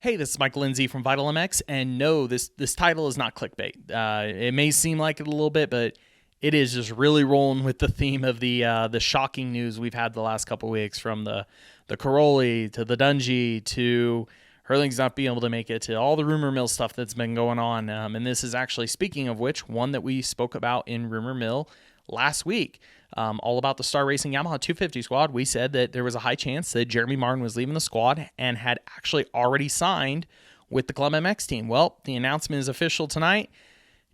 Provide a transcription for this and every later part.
Hey, this is Mike Lindsay from Vital MX, and no, this title is not clickbait. It may seem like it a little bit, but it is just really rolling with the theme of the shocking news we've had the last couple of weeks, from the Caroli to the Dungey to Hurling's not being able to make it, to all the Rumormill stuff that's been going on. And this is actually, speaking of which, one that we spoke about in Rumormill last week. All about the Star Racing Yamaha 250 squad. We said that there was a high chance that Jeremy Martin was leaving the squad and had actually already signed with the ClubMX team. Well, the announcement is official tonight.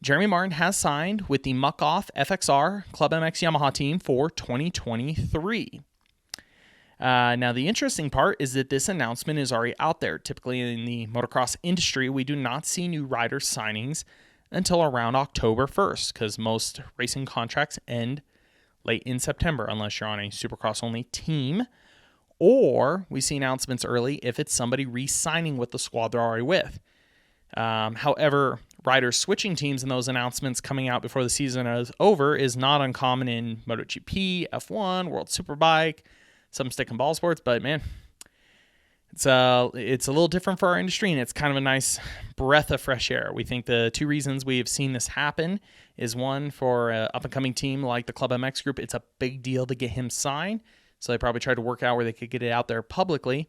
Jeremy Martin has signed with the Muc-Off FXR ClubMX Yamaha team for 2023. Now, the interesting part is that this announcement is already out there. Typically in the motocross industry, we do not see new rider signings until around October 1st, because most racing contracts end late in September, unless you're on a Supercross-only team, or we see announcements early if it's somebody re-signing with the squad they're already with. However, riders switching teams and those announcements coming out before the season is over is not uncommon in MotoGP, F1, World Superbike, some stick and ball sports, but man, it's a little different for our industry, and it's kind of a nice breath of fresh air. We think the two reasons we have seen this happen is, one, for an up-and-coming team like the ClubMX group, it's a big deal to get him signed, so they probably tried to work out where they could get it out there publicly.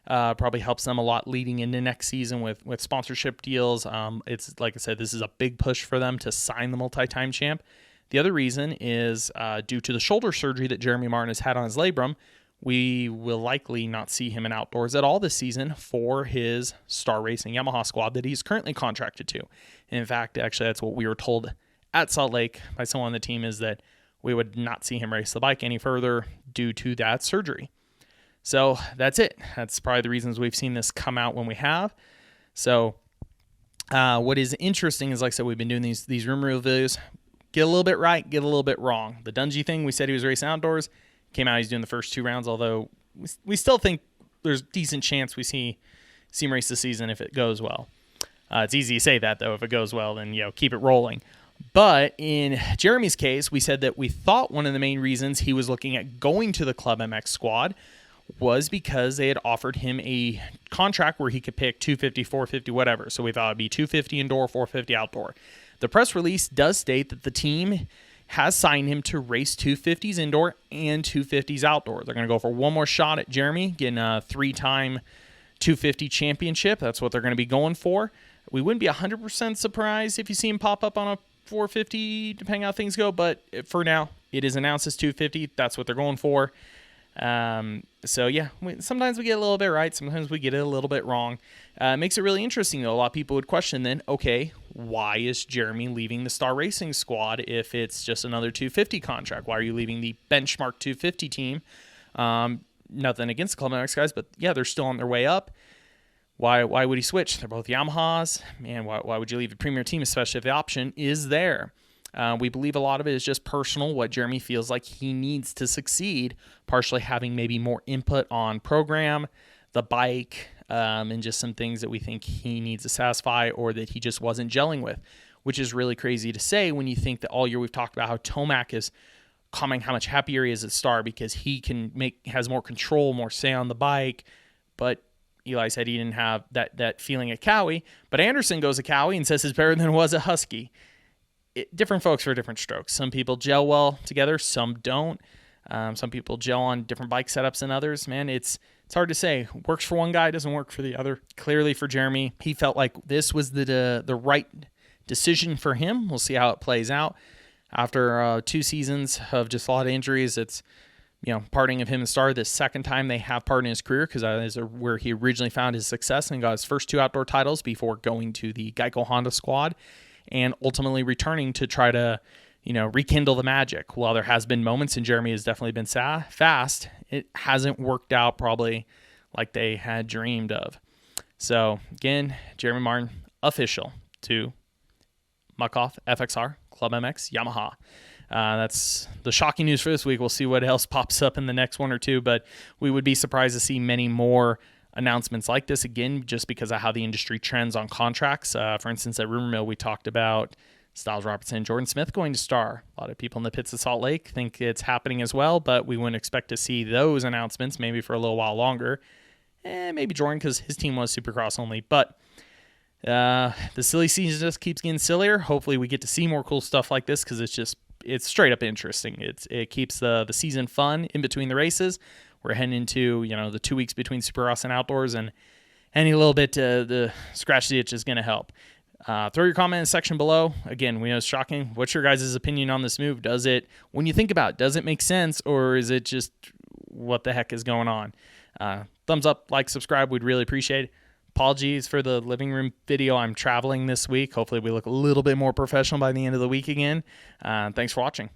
Probably helps them a lot leading into next season with sponsorship deals. It's, like I said, this is a big push for them to sign the multi-time champ. The other reason is due to the shoulder surgery that Jeremy Martin has had on his labrum. We will likely not see him in outdoors at all this season for his Star Racing Yamaha squad that he's currently contracted to. In fact, actually, that's what we were told at Salt Lake by someone on the team, is that we would not see him race the bike any further due to that surgery. So that's it. That's probably the reasons we've seen this come out when we have. So what is interesting is, like I said, we've been doing these rumor reviews. Get a little bit right, get a little bit wrong. The Dungey thing, we said he was racing outdoors. Came out, he's doing the first two rounds, although we still think there's a decent chance we see him race this season if it goes well. It's easy to say that, though. If it goes well, then keep it rolling. But in Jeremy's case, we said that we thought one of the main reasons he was looking at going to the ClubMX squad was because they had offered him a contract where he could pick 250, 450, whatever. So we thought it'd be 250 indoor, 450 outdoor. The press release does state that the team has signed him to race 250s indoor and 250s outdoor. They're going to go for one more shot at Jeremy, getting a 3-time 250 championship. That's what they're going to be going for. We wouldn't be 100% surprised if you see him pop up on a 450, depending how things go, but for now, it is announced as 250. That's what they're going for. So yeah, sometimes we get a little bit right, sometimes we get it a little bit wrong. It makes it really interesting, though. A lot of people would question then, okay, why is Jeremy leaving the Star Racing squad if it's just another 250 contract? Why are you leaving the benchmark 250 team? Nothing against the ClubMX guys, but yeah, they're still on their way up. Why would he switch? They're both Yamahas. Man, why would you leave a premier team, especially if the option is there? We believe a lot of it is just personal, what Jeremy feels like he needs to succeed, partially having maybe more input on program, the bike, and just some things that we think he needs to satisfy or that he just wasn't gelling with, which is really crazy to say when you think that all year we've talked about how Tomac is commenting how much happier he is at Star because he has more control, more say on the bike, but Eli said he didn't have that feeling at Cowie. But Anderson goes to Cowie and says it's better than it was at Husky. Different folks for different strokes. Some people gel well together, some don't. Some people gel on different bike setups than others. Man, it's hard to say. Works for one guy, doesn't work for the other. Clearly for Jeremy, he felt like this was the right decision for him. We'll see how it plays out. After 2 seasons of just a lot of injuries, it's parting of him and Star, the second time they have part in his career, because that is where he originally found his success and got his first 2 outdoor titles before going to the Geico Honda squad and ultimately returning to try to, rekindle the magic. While there has been moments, and Jeremy has definitely been fast, it hasn't worked out probably like they had dreamed of. So again, Jeremy Martin, official to Muc-Off FXR ClubMX Yamaha. That's the shocking news for this week. We'll see what else pops up in the next 1 or 2, but we would be surprised to see many more announcements like this, again, just because of how the industry trends on contracts. For instance, at Rumormill, we talked about Styles Robertson and Jordan Smith going to Star. A lot of people in the pits of Salt Lake think it's happening as well, but we wouldn't expect to see those announcements maybe for a little while longer. maybe Jordan because his team was Supercross only. But the silly season just keeps getting sillier. Hopefully we get to see more cool stuff like this because it's straight up interesting. It keeps the season fun in between the races. We're heading into the 2 weeks between Supercross and outdoors, and any little bit the scratch the itch is going to help. Throw your comment in the section below. Again, we know it's shocking. What's your guys' opinion on this move? When you think about it, does it make sense, or is it just what the heck is going on? Thumbs up, like, subscribe. We'd really appreciate it. Apologies for the living room video. I'm traveling this week. Hopefully we look a little bit more professional by the end of the week again. Thanks for watching.